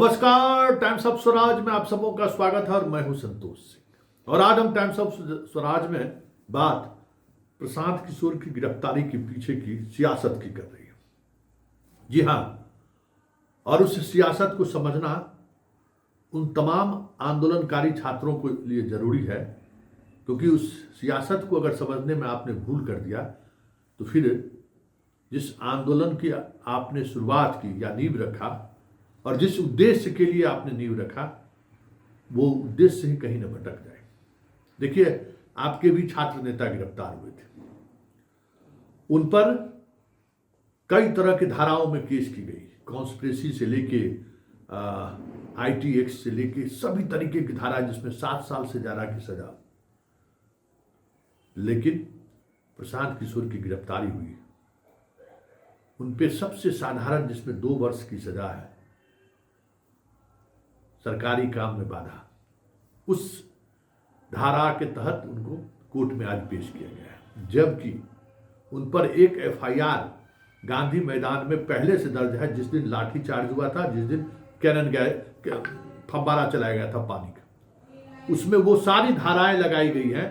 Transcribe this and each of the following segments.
नमस्कार, times of Swaraj में आप सबों का स्वागत है और मैं हूं संतोष सिंह। और आज हम टाइम्स ऑफ स्वराज में बात प्रशांत किशोर की गिरफ्तारी के पीछे की सियासत की कर रही है। जी हां, और उस सियासत को समझना उन तमाम आंदोलनकारी छात्रों के लिए जरूरी है, क्योंकि उस सियासत को अगर समझने में आपने भूल कर दिया तो फिर जिस आंदोलन की आपने शुरुआत की या नींव रखा और जिस उद्देश्य के लिए आपने नींव रखा, वो उद्देश्य ही कहीं न भटक जाए। देखिए, आपके भी छात्र नेता गिरफ्तार हुए थे, उन पर कई तरह की धाराओं में केस की गई, कॉन्स्पिरेसी से लेके आईटी एक्ट से लेके सभी तरीके की धारा, जिसमें 7 साल से ज्यादा की सजा। लेकिन प्रशांत किशोर की गिरफ्तारी हुई, उन पे सबसे साधारण, जिसमें 2 वर्ष की सजा है, सरकारी काम में बाधा, उस धारा के तहत उनको कोर्ट में आज पेश किया गया है। जबकि उन पर एक एफआईआर गांधी मैदान में पहले से दर्ज है, जिस दिन लाठीचार्ज हुआ था, जिस दिन कैनन फव्वारा चलाया गया था पानी का, उसमें वो सारी धाराएं लगाई गई हैं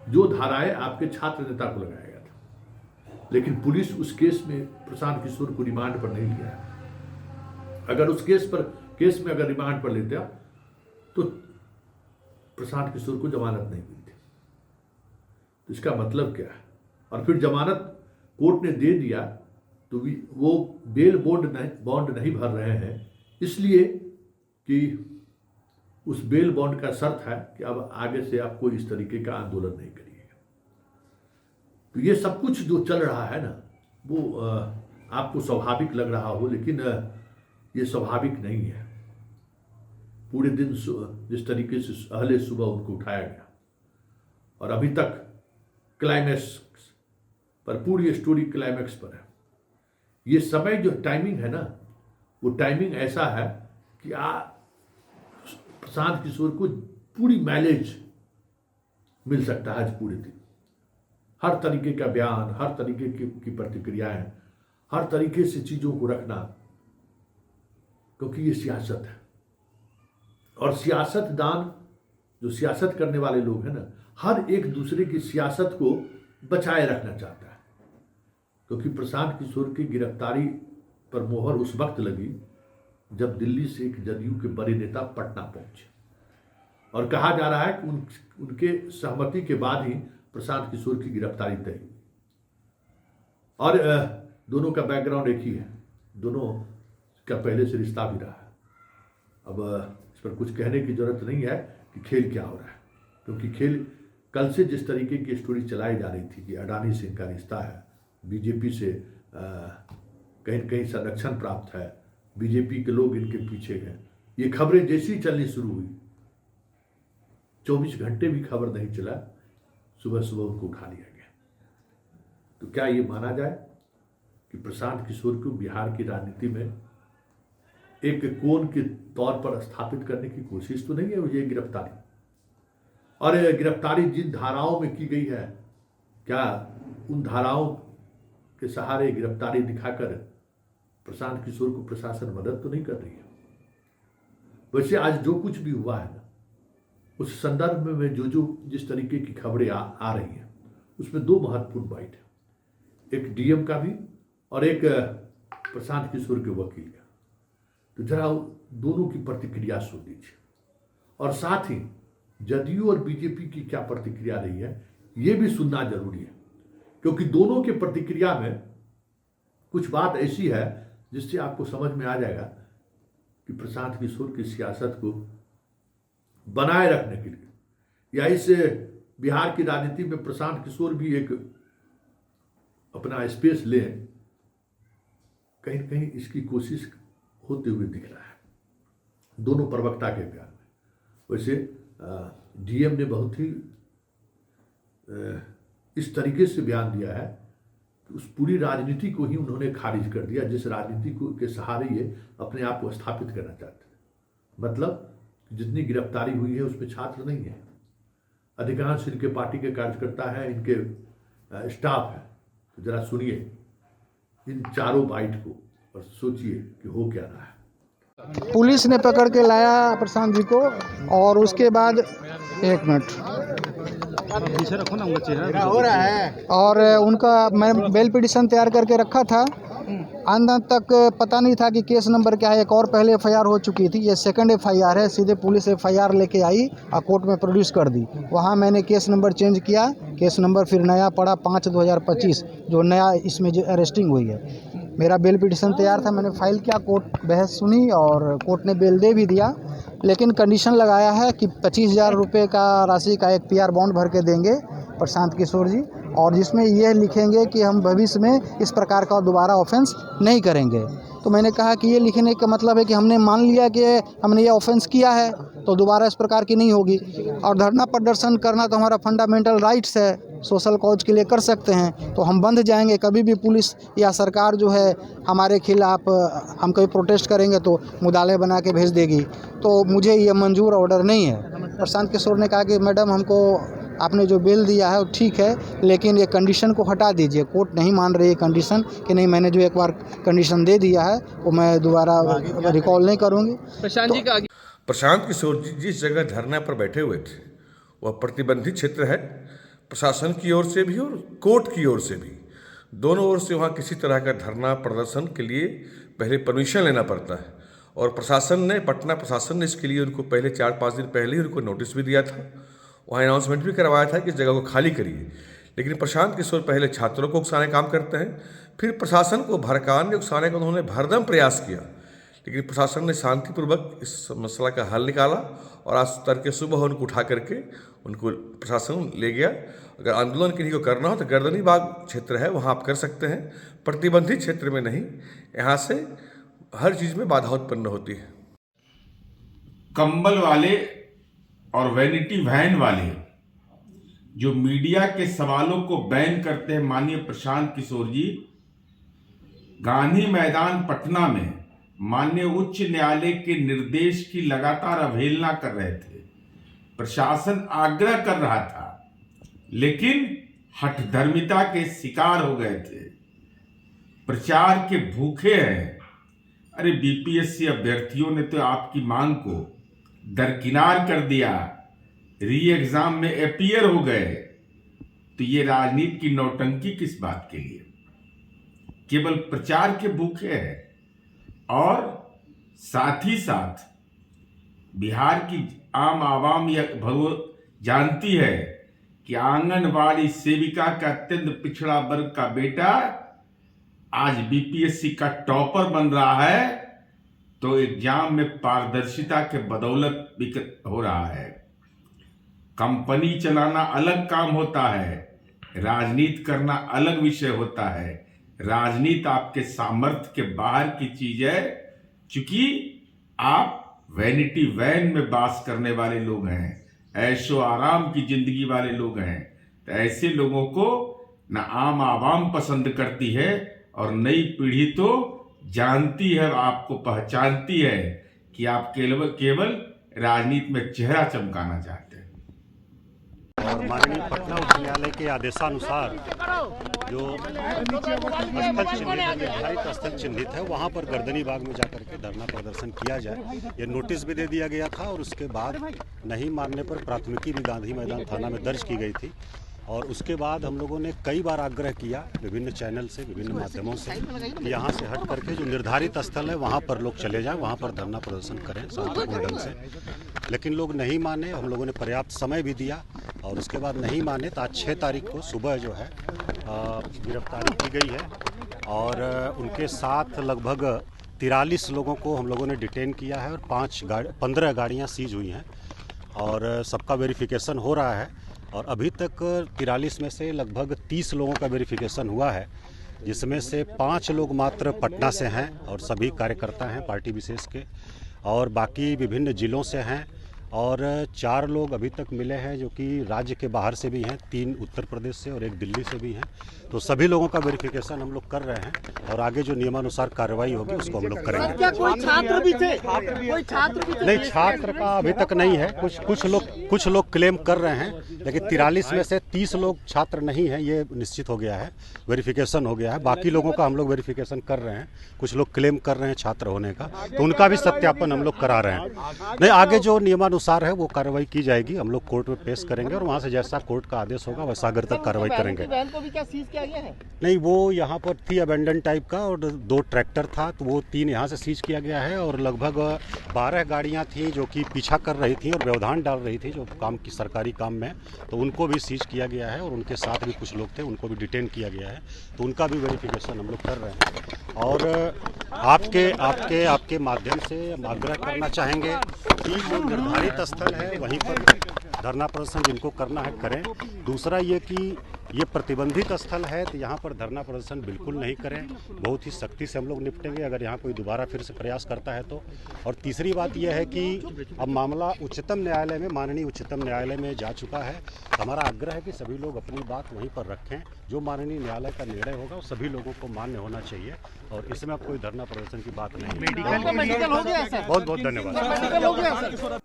जो धाराएं आपके छात्र नेता को लगाया गया था। लेकिन पुलिस उस केस में प्रशांत किशोर को रिमांड पर नहीं लिया है। अगर उस केस में अगर रिमांड पर लेते तो प्रशांत किशोर को जमानत नहीं मिलती। तो इसका मतलब क्या है? और फिर जमानत कोर्ट ने दे दिया तो भी वो बेल बॉन्ड नहीं भर रहे हैं, इसलिए कि उस बेल बॉन्ड का शर्त है कि अब आगे से आप कोई इस तरीके का आंदोलन नहीं करिएगा। तो ये सब कुछ जो चल रहा है ना, वो आपको स्वाभाविक लग रहा हो, लेकिन ये स्वाभाविक नहीं है। पूरे दिन जिस तरीके से अहले सुबह उनको उठाया गया और अभी तक क्लाइमैक्स पर, पूरी स्टोरी क्लाइमैक्स पर है। ये समय जो टाइमिंग है ना, वो टाइमिंग ऐसा है कि प्रशांत किशोर को पूरी माइलेज मिल सकता है आज पूरे दिन। हर तरीके का बयान, हर तरीके की प्रतिक्रियाएं, हर तरीके से चीजों को रखना, क्योंकि ये सियासत है। और सियासतदान, जो सियासत करने वाले लोग हैं ना, हर एक दूसरे की सियासत को बचाए रखना चाहता है। क्योंकि प्रशांत किशोर की गिरफ्तारी पर मोहर उस वक्त लगी जब दिल्ली से एक जदयू के बड़े नेता पटना पहुंचे, और कहा जा रहा है कि उनके सहमति के बाद ही प्रशांत किशोर की गिरफ्तारी तय हुई। और दोनों का बैकग्राउंड एक ही है, दोनों का पहले से रिश्ता भी रहा है। अब इस पर कुछ कहने की जरूरत नहीं है कि खेल क्या हो रहा है, क्योंकि खेल कल से जिस तरीके की स्टोरी चलाई जा रही थी कि अडानी से इनका रिश्ता है, बीजेपी से कहीं न कहीं संरक्षण प्राप्त है, बीजेपी के लोग इनके पीछे हैं, ये खबरें जैसी चलनी शुरू हुई, 24 घंटे भी खबर नहीं चला, सुबह सुबह उनको उठा लिया गया। तो क्या ये माना जाए कि प्रशांत किशोर को बिहार की राजनीति में एक कोन के तौर पर स्थापित करने की कोशिश तो नहीं है ये गिरफ्तारी? और गिरफ्तारी जिन धाराओं में की गई है, क्या उन धाराओं के सहारे गिरफ्तारी दिखाकर प्रशांत किशोर को प्रशासन मदद तो नहीं कर रही है? वैसे आज जो कुछ भी हुआ है ना, उस संदर्भ में जो जिस तरीके की खबरें आ रही हैं, उसमें 2 महत्वपूर्ण बाइट है, एक डीएम का भी और एक प्रशांत किशोर के वकील का। तो जरा दोनों की प्रतिक्रिया सुन लीजिए, और साथ ही जदयू और बीजेपी की क्या प्रतिक्रिया रही है ये भी सुनना जरूरी है, क्योंकि दोनों के प्रतिक्रिया में कुछ बात ऐसी है जिससे आपको समझ में आ जाएगा कि प्रशांत किशोर की सियासत को बनाए रखने के लिए, या इस बिहार की राजनीति में प्रशांत किशोर भी एक अपना स्पेस ले, कहीं न कहीं इसकी कोशिश होते हुए दिख रहा है दोनों प्रवक्ता के बयान में। वैसे डीएम ने बहुत ही इस तरीके से बयान दिया है कि उस पूरी राजनीति को ही उन्होंने खारिज कर दिया जिस राजनीति को के सहारे ये अपने आप को स्थापित करना चाहते थे। मतलब जितनी गिरफ्तारी हुई है उसमें छात्र नहीं है, अधिकांश इनके पार्टी के कार्यकर्ता हैं, इनके स्टाफ है। तो जरा सुनिए इन चारों बाइट को और सोचिए कि हो क्या रहा है। पुलिस ने पकड़ के लाया प्रशांत जी को, और उसके बाद 1 मिनट पीछे रखो ना, उनका चेहरा हो रहा है। और उनका मैं बेल पिटीशन तैयार करके रखा था। अंदर तक पता नहीं था कि केस नंबर क्या है। एक और पहले एफआईआर हो चुकी थी, ये सेकंड एफआईआर है। सीधे पुलिस एफआईआर लेके आई और कोर्ट में प्रोड्यूस कर दी। वहाँ मैंने केस नंबर चेंज किया, केस नंबर फिर नया पड़ा 5/2025, जो नया इसमें जो अरेस्टिंग हुई है। मेरा बेल पिटीशन तैयार था, मैंने फाइल किया, कोर्ट बहस सुनी और कोर्ट ने बेल दे भी दिया, लेकिन कंडीशन लगाया है कि 25,000 रुपये का राशि का एक पीआर बॉन्ड भर के देंगे प्रशांत किशोर जी, और जिसमें यह लिखेंगे कि हम भविष्य में इस प्रकार का दोबारा ऑफेंस नहीं करेंगे। तो मैंने कहा कि ये लिखने का मतलब है कि हमने मान लिया कि हमने ये ऑफेंस किया है तो दोबारा इस प्रकार की नहीं होगी। और धरना प्रदर्शन करना तो हमारा फंडामेंटल राइट्स है, सोशल कॉज के लिए कर सकते हैं, तो हम बंध जाएंगे। कभी भी पुलिस या सरकार जो है हमारे खिलाफ, हम कहीं प्रोटेस्ट करेंगे तो मुदाले बना के भेज देगी, तो मुझे ये मंजूर ऑर्डर नहीं है। प्रशांत किशोर ने कहा कि मैडम हमको आपने जो बिल दिया है वो ठीक है, लेकिन ये कंडीशन को हटा दीजिए। कोर्ट नहीं मान रही है कंडीशन कि नहीं, मैंने जो एक बार कंडीशन दे दिया है वो मैं दोबारा रिकॉल नहीं करूँगी। प्रशांत किशोर जी जिस जगह धरना पर बैठे हुए थे वह प्रतिबंधित क्षेत्र है, प्रशासन की ओर से भी और कोर्ट की ओर से भी। दोनों ओर से वहाँ किसी तरह का धरना प्रदर्शन के लिए पहले परमिशन लेना पड़ता है, और प्रशासन ने, पटना प्रशासन ने इसके लिए उनको पहले 4-5 दिन पहले ही उनको नोटिस भी दिया था। वहाँ अनाउंसमेंट भी करवाया था कि इस जगह को खाली करिए। लेकिन प्रशांत किशोर पहले छात्रों को उकसाने काम करते हैं, फिर प्रशासन को भड़काने उकसाने का उन्होंने भरदम प्रयास किया, लेकिन प्रशासन ने शांतिपूर्वक इस मसला का हल निकाला और आज तड़के सुबह उनको उठा करके उनको प्रशासन ले गया। अगर आंदोलन किन्हीं को करना हो तो गर्दनी बाग क्षेत्र है, वहाँ आप कर सकते हैं, प्रतिबंधित क्षेत्र में नहीं। यहाँ से हर चीज़ में बाधा उत्पन्न होती है। कंबल वाले और वैनिटी वैन वाले जो मीडिया के सवालों को बैन करते हैं माननीय प्रशांत किशोर जी, गांधी मैदान पटना में माननीय उच्च न्यायालय के निर्देश की लगातार अवहेलना कर रहे थे। प्रशासन आग्रह कर रहा था, लेकिन हठधर्मिता के शिकार हो गए थे। प्रचार के भूखे हैं। अरे बीपीएससी अभ्यर्थियों ने तो आपकी मांग को दरकिनार कर दिया, री एग्जाम में अपीयर हो गए, तो ये राजनीति की नौटंकी किस बात के लिए? केवल प्रचार के भूखे हैं। और साथ ही साथ बिहार की आम आवाम यह जानती है कि आंगनवाड़ी सेविका का अत्यंत पिछड़ा वर्ग का बेटा आज बीपीएससी का टॉपर बन रहा है, तो एग्जाम में पारदर्शिता के बदौलत हो रहा है। कंपनी चलाना अलग काम होता है, राजनीति करना अलग विषय होता है। राजनीति आपके सामर्थ्य के बाहर की चीज है। चूंकि आप वैनिटी वैन में बास करने वाले लोग हैं, ऐशो आराम की जिंदगी वाले लोग हैं, तो ऐसे लोगों को न आम आवाम पसंद करती है और नई पीढ़ी तो जानती है, आपको पहचानती है कि आप केवल राजनीति में चेहरा चमकाना चाहते हैं। और माननीय पटना उच्च न्यायालय के आदेशानुसार जो स्थल चिन्हित है, निर्धारित स्थल चिन्हित है, वहाँ पर गर्दनी बाग में जाकर के धरना प्रदर्शन किया जाए, ये नोटिस भी दे दिया गया था। और उसके बाद नहीं मानने पर प्राथमिकी भी गांधी मैदान थाना में दर्ज की गई थी। और उसके बाद हम लोगों ने कई बार आग्रह किया विभिन्न चैनल से, विभिन्न माध्यमों से, कि यहाँ से हट करके जो निर्धारित स्थल है वहाँ पर लोग चले जाएं, वहाँ पर धरना प्रदर्शन करें शांतिपूर्ण ढंग से। लेकिन लोग नहीं माने। हम लोगों ने पर्याप्त समय भी दिया और उसके बाद नहीं माने तो आज 6 तारीख को सुबह जो है गिरफ्तारी की गई है। और उनके साथ लगभग 43 लोगों को हम लोगों ने डिटेन किया है और 15 गाड़ियाँ सीज हुई हैं और सबका वेरिफिकेशन हो रहा है। और अभी तक 43 में से लगभग 30 लोगों का वेरिफिकेशन हुआ है, जिसमें से 5 लोग मात्र पटना से हैं और सभी कार्यकर्ता हैं पार्टी विशेष के, और बाकी विभिन्न जिलों से हैं और 4 लोग अभी तक मिले हैं जो कि राज्य के बाहर से भी हैं, 3 उत्तर प्रदेश से और 1 दिल्ली से भी हैं। तो सभी लोगों का वेरिफिकेशन हम लोग कर रहे हैं और आगे जो नियमानुसार कार्रवाई होगी उसको हम लोग करेंगे। क्या कोई छात्र भी थे? कोई छात्र भी थे? नहीं, छात्र का अभी तक नहीं है। कुछ लोग क्लेम कर रहे हैं, लेकिन 43 में से 30 लोग छात्र नहीं है, ये निश्चित हो गया है, वेरिफिकेशन हो गया है। बाकी लोगों का हम लोग वेरिफिकेशन कर रहे हैं। कुछ लोग क्लेम कर रहे हैं छात्र होने का, तो उनका भी सत्यापन हम लोग करा रहे हैं। नहीं, आगे जो नियमानुसार है वो कार्रवाई की जाएगी, हम लोग कोर्ट में पेश करेंगे और वहाँ से जैसा कोर्ट का आदेश होगा वैसा आगे तक कार्रवाई करेंगे। बहन को भी क्या सीज किया गया है? नहीं, वो यहाँ पर थी अबेंडन टाइप का और 2 ट्रैक्टर था, तो वो 3 यहाँ से सीज किया गया है और लगभग 12 गाड़ियाँ थी जो कि पीछा कर रही थी और व्यवधान डाल रही थी जो काम की सरकारी काम में, तो उनको भी सीज किया गया है और उनके साथ भी कुछ लोग थे, उनको भी डिटेन किया गया है, तो उनका भी वेरिफिकेशन हम लोग कर रहे हैं। और आपके माध्यम से हम आग्रह करना चाहेंगे कि जो निर्धारित स्थल है वहीं पर धरना प्रदर्शन जिनको करना है करें। दूसरा ये कि ये प्रतिबंधित स्थल है तो यहाँ पर धरना प्रदर्शन बिल्कुल नहीं करें, बहुत ही सख्ती से हम लोग निपटेंगे अगर यहाँ कोई दोबारा फिर से प्रयास करता है तो। और तीसरी बात यह है कि अब मामला उच्चतम न्यायालय में, माननीय उच्चतम न्यायालय में जा चुका है। हमारा आग्रह है कि सभी लोग अपनी बात वहीं पर रखें, जो माननीय न्यायालय का निर्णय होगा वो सभी लोगों को मान्य होना चाहिए और इसमें अब कोई धरना प्रदर्शन की बात नहीं है। मेडिकल हो गया सर? बहुत बहुत धन्यवाद। मेडिकल हो गया सर?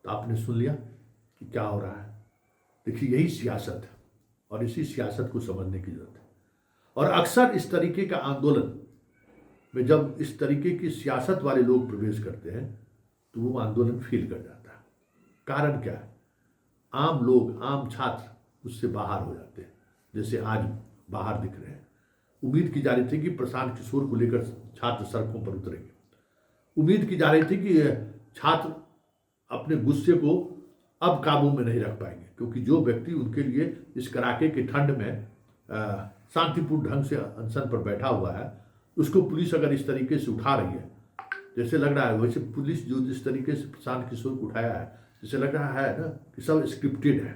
तो आपने सुन लिया कि क्या हो रहा है। देखिए, यही सियासत है और इसी सियासत को समझने की जरूरत है। और अक्सर इस तरीके का आंदोलन में जब इस तरीके की सियासत वाले लोग प्रवेश करते हैं तो वो आंदोलन फेल कर जाता है। कारण क्या है? आम लोग, आम छात्र उससे बाहर हो जाते हैं, जैसे आज बाहर दिख रहे हैं। उम्मीद की जा रही थी कि प्रशांत किशोर को लेकर छात्र सड़कों पर उतरेंगे। उम्मीद की जा रही थी कि छात्र अपने गुस्से को अब काबू में नहीं रख पाएंगे, क्योंकि जो व्यक्ति उनके लिए इस कड़ाके की ठंड में शांतिपूर्ण ढंग से अनशन पर बैठा हुआ है, उसको पुलिस अगर इस तरीके से उठा रही है, जैसे लग रहा है, वैसे पुलिस जो जिस तरीके से प्रशांत किशोर को उठाया है, जैसे लग रहा है ना कि सब स्क्रिप्टेड है।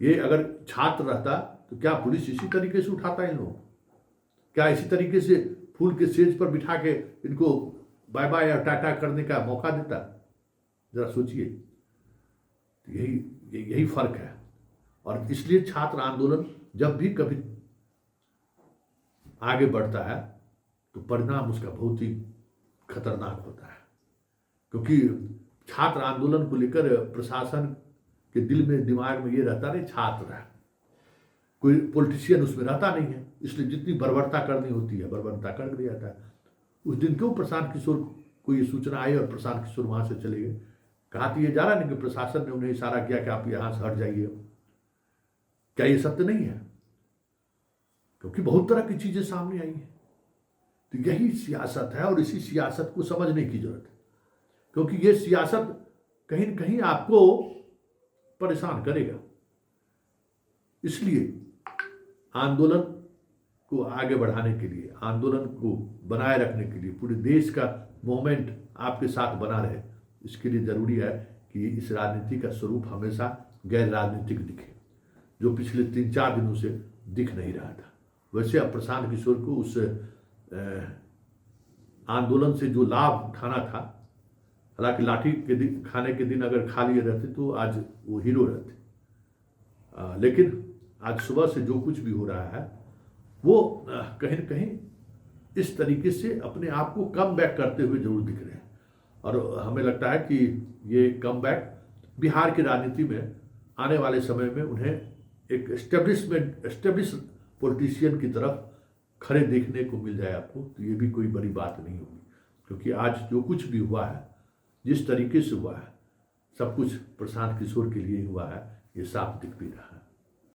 ये अगर छात्र रहता तो क्या पुलिस इसी तरीके से उठाता इन लोगों? क्या इसी तरीके से फूल के सेज पर बिठा के इनको बाय बाय या टाटा करने का मौका देता? जरा सोचिए। तो यही फर्क है। और इसलिए छात्र आंदोलन जब भी कभी आगे बढ़ता है तो परिणाम उसका बहुत ही खतरनाक होता है, क्योंकि छात्र आंदोलन को लेकर प्रशासन के दिल में, दिमाग में ये रहता नहीं छात्र है, कोई पॉलिटिशियन उसमें रहता नहीं है, इसलिए जितनी बर्बरता करनी होती है बर्बरता कर दिया जाता है। उस दिन क्यों प्रशांत किशोर को ये सूचना आई और प्रशांत किशोर वहां से चले गए? कहा तो ये जा रहा नहीं कि प्रशासन ने उन्हें इशारा किया कि आप यहां से हट जाइए। क्या ये सत्य नहीं है? क्योंकि बहुत तरह की चीजें सामने आई हैं। तो यही सियासत है और इसी सियासत को समझने की जरूरत है, क्योंकि ये सियासत कहीं न कहीं आपको परेशान करेगा। इसलिए आंदोलन को आगे बढ़ाने के लिए, आंदोलन को बनाए रखने के लिए, पूरे देश का मूवमेंट आपके साथ बना रहे, इसके लिए जरूरी है कि इस राजनीति का स्वरूप हमेशा गैर राजनीतिक दिखे, जो पिछले 3-4 दिनों से दिख नहीं रहा था। वैसे अब प्रशांत किशोर को उस आंदोलन से जो लाभ उठाना था, हालांकि लाठी के दिन, खाने के दिन अगर खा लिए रहते तो आज वो हीरो रहते, लेकिन आज सुबह से जो कुछ भी हो रहा है वो कहीं न कहीं इस तरीके से अपने आप को कम बैक करते हुए जरूर दिख रहे हैं। और हमें लगता है कि ये कम बैक बिहार की राजनीति में आने वाले समय में उन्हें एक एस्टेब्लिश पॉलिटिशियन की तरफ खड़े देखने को मिल जाए आपको, तो ये भी कोई बड़ी बात नहीं होगी, क्योंकि आज जो कुछ भी हुआ है, जिस तरीके से हुआ है, सब कुछ प्रशांत किशोर के लिए हुआ है, ये साफ दिख भी रहा है।